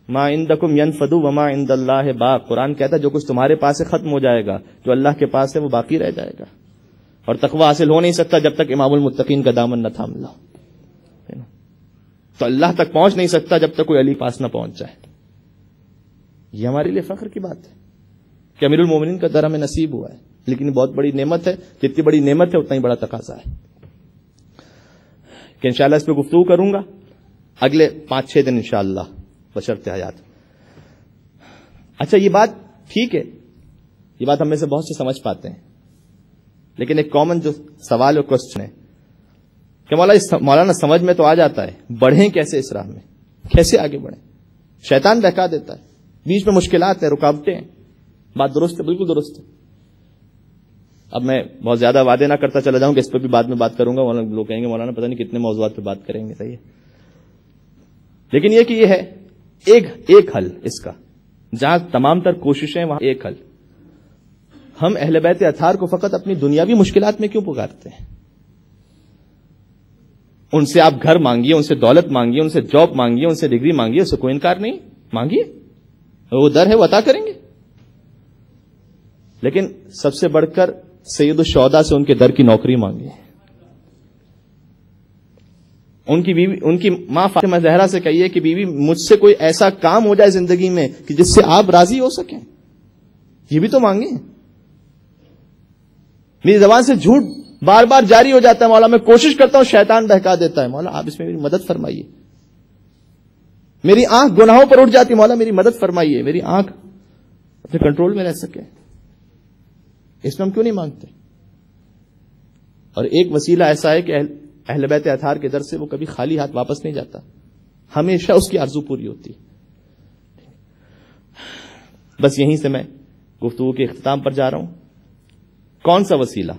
ما عندکم ینفد وما عند اللہ باق، قرآن کہتا ہے جو کچھ تمہارے پاس سے ختم ہو جائے گا، جو اللہ کے پاس ہے وہ باقی رہ جائے گا. اور تقوی حاصل ہو نہیں سکتا جب تک امام المتقین کا دامن نہ تھام لو. تو اللہ تک پہنچ نہیں سکتا جب تک کوئی علی پاس نہ پہنچ جائے. یہ ہمارے لیے فخر کی بات ہے کہ امیر المومنین کا در ہمیں نصیب ہوا ہے، لیکن یہ بہت بڑی نعمت ہے. جتنی بڑی نعمت ہے اتنا ہی بڑا تقاضا ہے کہ انشاءاللہ اس پہ گفتگو کروں گا اگلے 5-6 دن انشاءاللہ بشرط حیات. اچھا یہ بات ٹھیک ہے، یہ بات ہم میں سے بہت سے سمجھ پاتے ہیں، لیکن ایک کامن جو سوال اور کوسچن ہے کہ مولانا سمجھ میں تو آ جاتا ہے، بڑھیں کیسے اس راہ میں، کیسے آگے بڑھیں. شیطان بہکا دیتا ہے، بیچ میں مشکلات ہیں، رکاوٹیں ہیں. بات درست ہے، بالکل درست ہے. اب میں بہت زیادہ وعدے نہ کرتا چلا جاؤں کہ اس پہ بھی بعد میں بات کروں گا، لوگ کہیں گے مولانا پتہ نہیں کتنے موضوعات پہ بات کریں گے. صحیح ہے، لیکن یہ کہ یہ ہے ایک حل اس کا، جہاں تمام تر کوششیں وہاں ایک حل. ہم اہل بیت اطہار کو فقط اپنی دنیاوی مشکلات میں کیوں پکارتے ہیں؟ ان سے آپ گھر مانگیے، ان سے دولت مانگیے، ان سے جاب مانگیے، ان سے ڈگری مانگیے، اس سے کوئی انکار نہیں، مانگیے، وہ در ہے وہ عطا کریں گے. لیکن سب سے بڑھ کر سید الشہداء سے ان کے در کی نوکری مانگیے. ان کی بیوی، ان کی ماں فاطمہ زہرا سے کہیے کہ بیوی مجھ سے کوئی ایسا کام ہو جائے زندگی میں کہ جس سے آپ راضی ہو سکیں، یہ بھی تو مانگیں. میری زبان سے جھوٹ بار بار جاری ہو جاتا ہے، مولا میں کوشش کرتا ہوں، شیطان بہکا دیتا ہے، مولا آپ اس میں میری مدد فرمائیے. میری آنکھ گناہوں پر اٹھ جاتی، مولا میری مدد فرمائیے، میری آنکھ اپنے کنٹرول میں رہ سکے. اس میں ہم کیوں نہیں مانگتے؟ اور ایک وسیلہ ایسا ہے کہ اہل بیت اطہار کے در سے وہ کبھی خالی ہاتھ واپس نہیں جاتا، ہمیشہ اس کی آرزو پوری ہوتی. بس یہیں سے میں گفتگو کے اختتام پر جا رہا ہوں. کون سا وسیلہ؟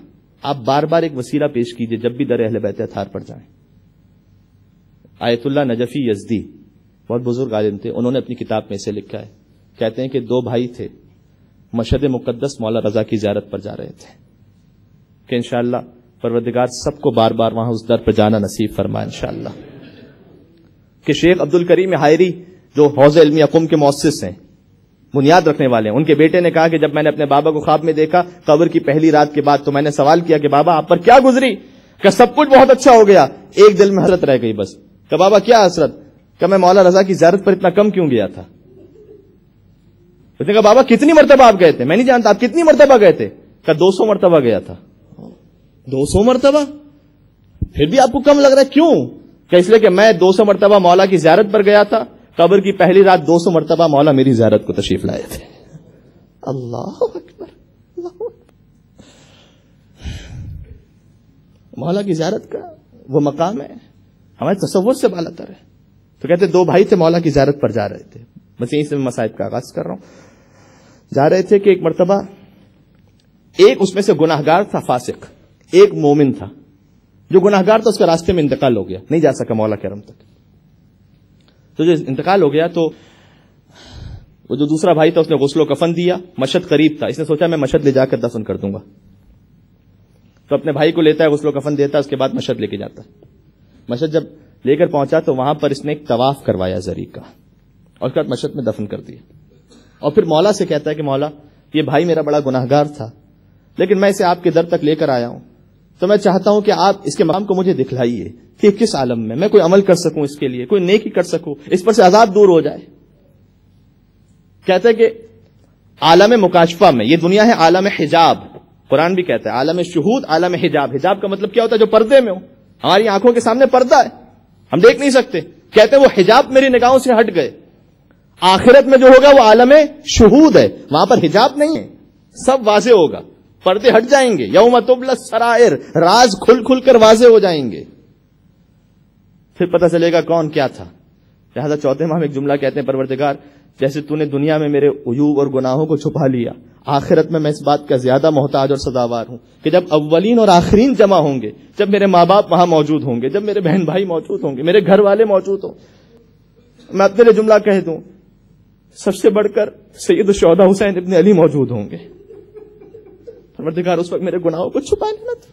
آپ بار بار ایک وسیلہ پیش کیجئے جب بھی در اہل بیت اطہار پر جائیں. آیت اللہ نجفی یزدی بہت بزرگ عالم تھے، انہوں نے اپنی کتاب میں اسے لکھا ہے. کہتے ہیں کہ 2 بھائی تھے، مشہد مقدس مولا رضا کی زیارت پر جا رہے تھے کہ انشاءاللہ پروردگار سب کو بار بار وہاں اس در پر جانا نصیب فرمائے انشاءاللہ. کہ شیخ عبد الکریم حائری جو حوض علمی قم کے مؤسس ہیں، بنیاد رکھنے والے ہیں، ان کے بیٹے نے کہا کہ جب میں نے اپنے بابا کو خواب میں دیکھا قبر کی پہلی رات کے بعد تو میں نے سوال کیا کہ بابا آپ پر کیا گزری؟ کہ سب کچھ بہت اچھا ہو گیا، ایک دل میں حسرت رہ گئی بس. کہ بابا کیا حسرت؟ کہ میں مولا رضا کی زیارت پر اتنا کم کیوں گیا تھا؟ اس نے کہا بابا کتنی مرتبہ آپ گئے تھے؟ میں نہیں جانتا آپ کتنی مرتبہ گئے تھے؟ کہ 200 مرتبہ گیا تھا. 200 مرتبہ؟ پھر بھی آپ کو کم لگ رہا ہے، کیوں؟ کہ اس لیے کہ میں 200 مرتبہ مولا کی زیارت پر گیا تھا، قبر کی پہلی رات 200 مرتبہ مولا میری زیارت کو تشریف لائے تھے. اللہ اکبر، اللہ اکبر. مولا کی زیارت کا وہ مقام ہے ہمارے تصور سے بالا تر ہے. تو کہتے 2 بھائی تھے مولا کی زیارت پر جا رہے تھے. بس یہیں سے میں مصائب کا آغاز کر رہا ہوں. جا رہے تھے کہ ایک مرتبہ ایک اس میں سے گناہگار تھا فاسق، ایک مومن تھا. جو گناہگار تھا اس کا راستے میں انتقال ہو گیا، نہیں جا سکا مولا کرم تک. تو جو انتقال ہو گیا تو وہ جو دوسرا بھائی تھا اس نے غسل و کفن دیا. مشہد قریب تھا، اس نے سوچا میں مشہد لے جا کر دفن کر دوں گا. تو اپنے بھائی کو لیتا ہے، غسل و کفن دیتا ہے، اس کے بعد مشہد لے کے جاتا ہے. مشہد جب لے کر پہنچا تو وہاں پر اس نے ایک طواف کروایا زری کا، اور اس کے بعد مشہد میں دفن کر دیا. اور پھر مولا سے کہتا ہے کہ مولا یہ بھائی میرا بڑا گناہگار تھا، لیکن میں اسے آپ کے در تک لے کر آیا ہوں، تو میں چاہتا ہوں کہ آپ اس کے مقام کو مجھے دکھلائیے کہ کس عالم میں کوئی عمل کر سکوں، اس کے لیے کوئی نیکی کر سکوں، اس پر سے عذاب دور ہو جائے. کہتا ہے کہ عالم مکاشفہ میں، یہ دنیا ہے عالم حجاب، قرآن بھی کہتا ہے عالم شہود، عالم حجاب. حجاب کا مطلب کیا ہوتا ہے؟ جو پردے میں ہو. ہماری آنکھوں کے سامنے پردہ ہے، ہم دیکھ نہیں سکتے. کہتے ہیں وہ حجاب میری نگاہوں سے ہٹ گئے. آخرت میں جو ہوگا وہ عالم شہود ہے، وہاں پر حجاب نہیں ہے، سب واضح ہوگا، پردے ہٹ جائیں گے. یوم تبلی السرائر، راز کھل کھل کر واضح ہو جائیں گے. پھر پتہ چلے گا کون کیا تھا. لہذا چوتھے ماہ میں ایک جملہ کہتے ہیں پروردگار جیسے تو نے دنیا میں میرے عیوب اور گناہوں کو چھپا لیا، آخرت میں اس بات کا زیادہ محتاج اور سزاوار ہوں کہ جب اولین اور آخرین جمع ہوں گے، جب میرے ماں باپ وہاں موجود ہوں گے، جب میرے بہن بھائی موجود ہوں گے، میرے گھر والے موجود ہوں، میں اپنے لیے جملہ کہہ دوں سب سے بڑھ کر سید الشہداء حسین ابن علی موجود ہوں گے. پروردگار اس وقت میرے گناہوں کو چھپا لینا تھا،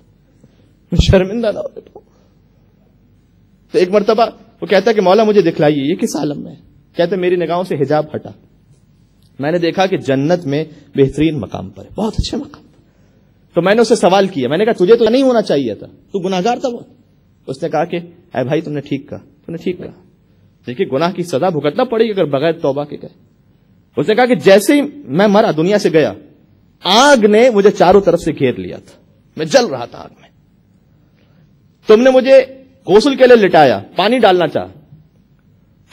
میں شرمندہ نہ ہو. تو ایک مرتبہ وہ کہتا ہے کہ مولا مجھے دکھلائیے یہ کس عالم میں ہے. کہتے میری نگاہوں سے حجاب ہٹا، میں نے دیکھا کہ جنت میں بہترین مقام پر ہے، بہت اچھے مقام پر. تو میں نے اسے سوال کیا، میں نے کہا تجھے تو نہیں ہونا چاہیے تھا، تو گناہگار تھا وہ. اس نے کہا کہ اے بھائی تم نے ٹھیک کہا، تم نے ٹھیک کہا. دیکھیے گناہ کی سزا بھگتنا پڑے گی اگر بغیر توبہ کے گئے. اس نے کہا کہ جیسے ہی میں مرا دنیا سے گیا، آگ نے مجھے چاروں طرف سے گھیر لیا تھا، میں جل رہا تھا آگ میں. تم نے مجھے غسل کے لیے لٹایا، پانی ڈالنا چاہا،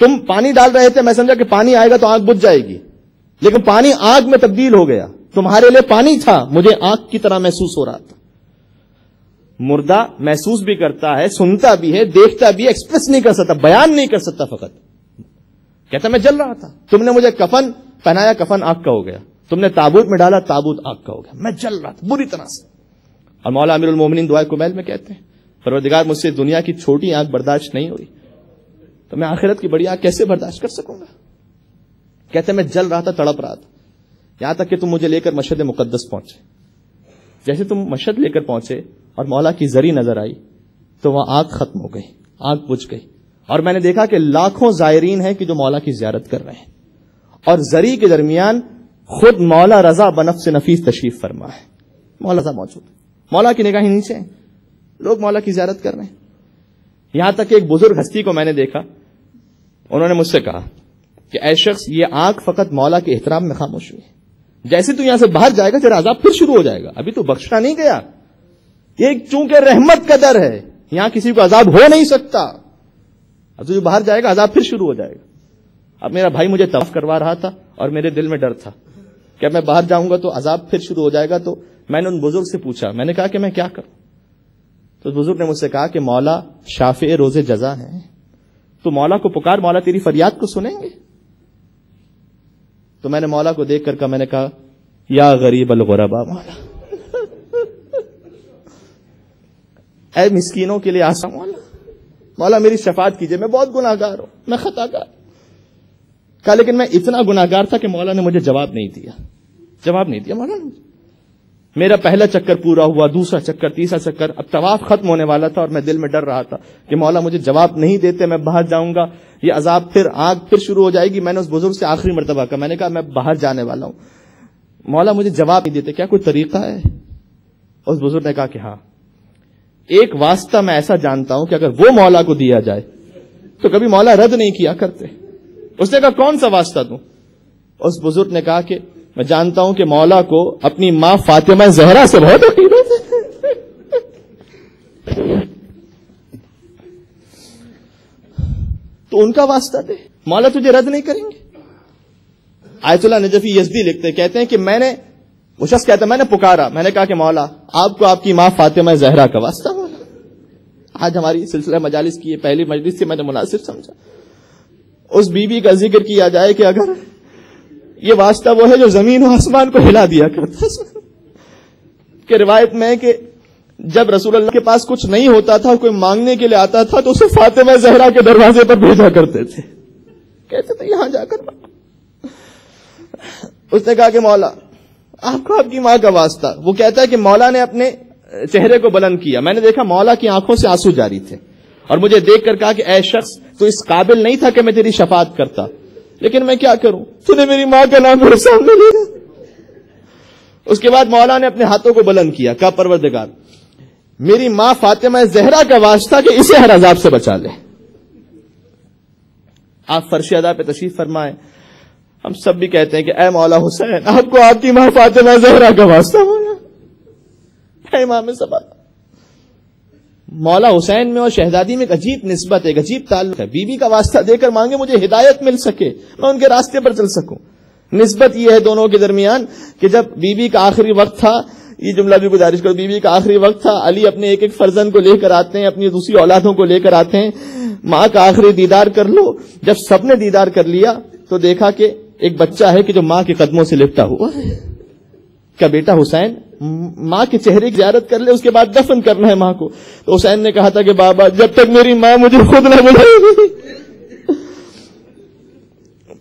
تم پانی ڈال رہے تھے، میں سمجھا کہ پانی آئے گا تو آگ بجھ جائے گی، لیکن پانی آگ میں تبدیل ہو گیا. تمہارے لیے پانی تھا، مجھے آگ کی طرح محسوس ہو رہا تھا. مردہ محسوس بھی کرتا ہے، سنتا بھی ہے، دیکھتا بھی ہے، ایکسپریس نہیں کر سکتا، بیان نہیں کر سکتا. فقط کہتا میں جل رہا تھا. تم نے مجھے کفن پہنایا، کفن آگ کا ہو گیا. تم نے تابوت میں ڈالا، تابوت آگ کا ہو گیا. میں جل رہا تھا بری طرح سے. اور مولا امیر المومنین دعائے کمیل میں کہتے ہیں پروردگار مجھ سے دنیا کی چھوٹی آگ برداشت نہیں ہوئی تو میں آخرت کی بڑی آگ کیسے برداشت کر سکوں گا. کہتے میں جل رہا تھا، تڑپ رہا تھا، یہاں تک کہ تم مجھے لے کر مشہد مقدس پہنچے. جیسے تم مشہد لے کر پہنچے اور مولا کی زری نظر آئی تو وہاں آگ ختم ہو گئی، آگ بجھ گئی. اور میں نے دیکھا کہ لاکھوں زائرین ہیں کہ جو مولا کی زیارت کر رہے ہیں، اور زری کے درمیان خود مولا رضا بنفس نفیس تشریف فرما ہے. مولا رضا موجود، مولا کی نگاہیں نیچے ہیں، لوگ مولا کی زیارت کر رہے ہیں. یہاں تک کہ ایک بزرگ ہستی کو میں نے دیکھا، انہوں نے مجھ سے کہا کہ اے شخص یہ آنکھ فقط مولا کے احترام میں خاموش ہوئی، جیسے تو یہاں سے باہر جائے گا تیرا عذاب پھر شروع ہو جائے گا، ابھی تو بخشا نہیں گیا. یہ چونکہ رحمت کا در ہے، یہاں کسی کو عذاب ہو نہیں سکتا. اب تو جو باہر جائے گا عذاب پھر شروع ہو جائے گا. اب میرا بھائی مجھے طواف کروا رہا تھا اور میرے دل میں ڈر تھا کہ میں باہر جاؤں گا تو عذاب پھر شروع ہو جائے گا. تو میں نے ان بزرگ سے پوچھا، میں نے کہا کہ میں کیا کروں. تو بزرگ نے مجھ سے کہا کہ مولا شافع روز جزا ہے، تو مولا کو پکار، مولا تیری فریاد کو سنیں گے. تو میں نے مولا کو دیکھ کر کہا، میں نے کہا یا غریب الغربا مولا اے مسکینوں کے لیے آسا مولا میری شفاعت کیجئے، میں بہت گناہگار ہوں، میں خطا کار۔ کہا لیکن میں اتنا گناہگار تھا کہ مولا نے مجھے جواب نہیں دیا مولا نے۔ میرا پہلا چکر پورا ہوا، دوسرا چکر، تیسرا چکر، اب طواف ختم ہونے والا تھا اور میں دل میں ڈر رہا تھا کہ مولا مجھے جواب نہیں دیتے، میں باہر جاؤں گا، یہ عذاب پھر آگ پھر شروع ہو جائے گی۔ میں نے اس بزرگ سے آخری مرتبہ کہا، میں نے کہا میں باہر جانے والا ہوں، مولا مجھے جواب نہیں دیتے، کیا کوئی طریقہ ہے؟ اس بزرگ نے کہا کہ ہاں، ایک واسطہ میں ایسا جانتا ہوں کہ اگر وہ مولا کو دیا جائے تو کبھی مولا رد نہیں کیا کرتے۔ اس نے کہا کون سا واسطہ دوں؟ اس بزرگ نے کہا کہ میں جانتا ہوں کہ مولا کو اپنی ماں فاطمہ زہرا سے بہت عقیدت ہے، تو ان کا واسطہ دے، مولا تجھے رد نہیں کریں گے۔ آیت اللہ نجفی یزدی لکھتے کہتے ہیں کہ وہ شخص کہتا ہے میں نے پکارا، میں نے کہا کہ مولا آپ کو آپ کی ماں فاطمہ زہرا کا واسطہ مولا۔ آج ہماری سلسلہ مجالس کی یہ پہلی مجلس سے میں نے مناسب سمجھا اس بی بی کا ذکر کیا جائے کہ اگر یہ واسطہ وہ ہے جو زمین و آسمان کو ہلا دیا کرتا کہ روایت میں کہ جب رسول اللہ کے پاس کچھ نہیں ہوتا تھا، کوئی مانگنے کے لیے آتا تھا تو اسے فاطمہ زہرا کے دروازے پر بھیجا کرتے تھے، کہتے تھے یہاں جا کر اس نے کہا کہ مولا آپ کو آپ کی ماں کا واسطہ۔ وہ کہتا ہے کہ مولا نے اپنے چہرے کو بلند کیا، میں نے دیکھا مولا کی آنکھوں سے آنسو جاری تھے، اور مجھے دیکھ کر کہا کہ اے شخص تو اس قابل نہیں تھا کہ میں تیری شفاعت کرتا، لیکن میں کیا کروں، تو نے میری ماں کا نام میرے سامنے لیا۔ اس کے بعد مولا نے اپنے ہاتھوں کو بلند کیا، کہا پروردگار میری ماں فاطمہ زہرا کا واسطہ کہ اسے ہر عذاب سے بچا لے۔ آپ فرش ادا پہ تشریف فرمائیں، ہم سب بھی کہتے ہیں کہ اے مولا حسین آپ کو آپ کی ماں فاطمہ زہرا کا واسطہ مولا، اے امام سبا۔ مولا حسین میں اور شہزادی میں ایک عجیب نسبت ہے، ایک عجیب تعلق ہے۔ بی بی کا واسطہ دے کر مانگے مجھے ہدایت مل سکے، میں ان کے راستے پر چل سکوں۔ نسبت یہ ہے دونوں کے درمیان کہ جب بی بی کا آخری وقت تھا، یہ جملہ بھی گزارش کرو، بی بی کا آخری وقت تھا، علی اپنے ایک ایک فرزند کو لے کر آتے ہیں، اپنی دوسری اولادوں کو لے کر آتے ہیں، ماں کا آخری دیدار کر لو۔ جب سب نے دیدار کر لیا تو دیکھا کہ ایک بچہ ہے کہ جو ماں کے قدموں سے لپٹا ہوا ہے۔ کہ بیٹا حسین ماں کے چہرے کی زیارت کر لے، اس کے بعد دفن کرنا ہے ماں کو۔ تو حسین نے کہا تھا کہ بابا جب تک میری ماں مجھے خود نہ بلائے گی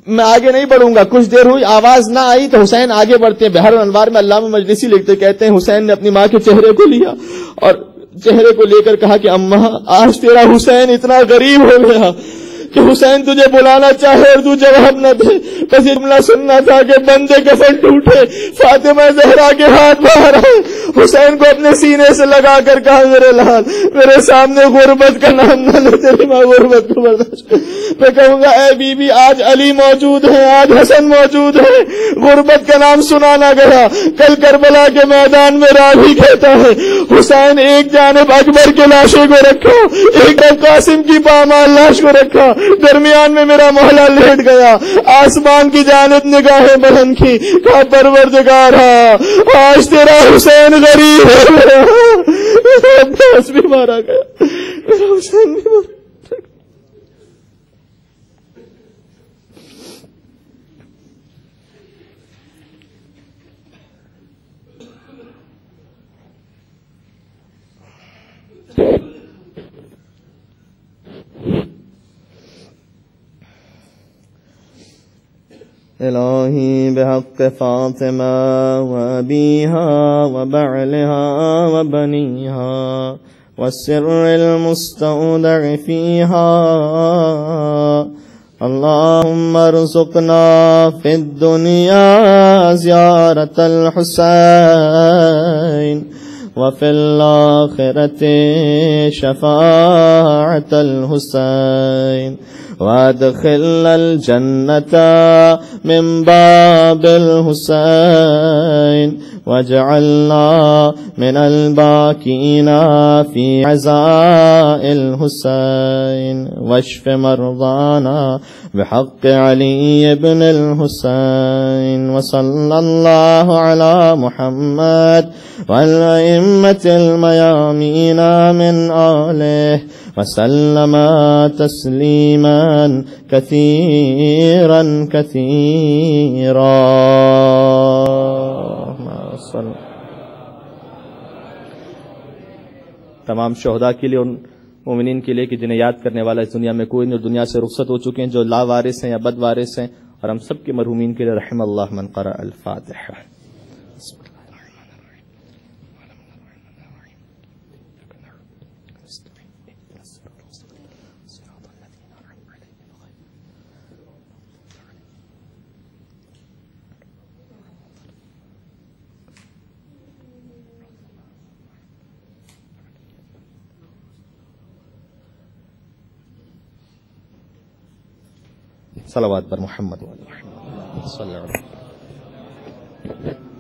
میں آگے نہیں بڑھوں گا۔ کچھ دیر ہوئی، آواز نہ آئی تو حسین آگے بڑھتے ہیں۔ بہار الانوار میں علامہ مجلسی لکھتے کہتے ہیں حسین نے اپنی ماں کے چہرے کو لیا اور چہرے کو لے کر کہا کہ اماں آج تیرا حسین اتنا غریب ہو گیا کہ حسین تجھے بلانا چاہے اور تو جواب نہ دے، بس یہ جملہ سننا تھا کہ بندے کفن ٹوٹے، فاطمہ زہرا کے ہاتھ باہر آئے، حسین کو اپنے سینے سے لگا کر کہا میرے لال میرے سامنے غربت کا نام نہ لے، تیری ماں غربت کو برداشت۔ میں کہوں گا اے بی بی آج علی موجود ہے، آج حسن موجود ہے، غربت کا نام سنانا گیا۔ کل کربلا کے میدان میں راوی کہتا ہے حسین ایک جانب اکبر کے لاشے کو رکھا، ایک طرف قاسم کی پامال لاش کو رکھا، درمیان میں میرا مولا لیٹ گیا، آسمان کی جانب نگاہیں بلند کی، کہا پروردگارا آج تیرا حسین غریب ہے، میرا عباس بھی مارا گیا، میرا حسین بھی مارا۔ إلهي بحق فاطمة وأبيها وبعلها وبنيها والسر المستودع فيها اللهم ارزقنا في الدنيا زيارة الحسين وفي الآخرة شفاعة الحسين وادخلنا الجنة من باب الحسين واجعلنا من الباكين في عزاء الحسين واشف مرضانا بحق علي بن الحسين وصلى الله على محمد والأئمة الميامين من آله وسلم تسليما كثيرا كثيرا تمام شہداء کے لیے، ان مومنین کے لیے کہ جنہیں یاد کرنے والا اس دنیا میں کوئی نہیں اور دنیا سے رخصت ہو چکے ہیں، جو لا وارث ہیں یا بد وارث ہیں، اور ہم سب کے مرحومین کے لیے رحم اللہ من قرأ الفاتحہ۔ صلوات پر محمد صلی اللہ علیہ وسلم۔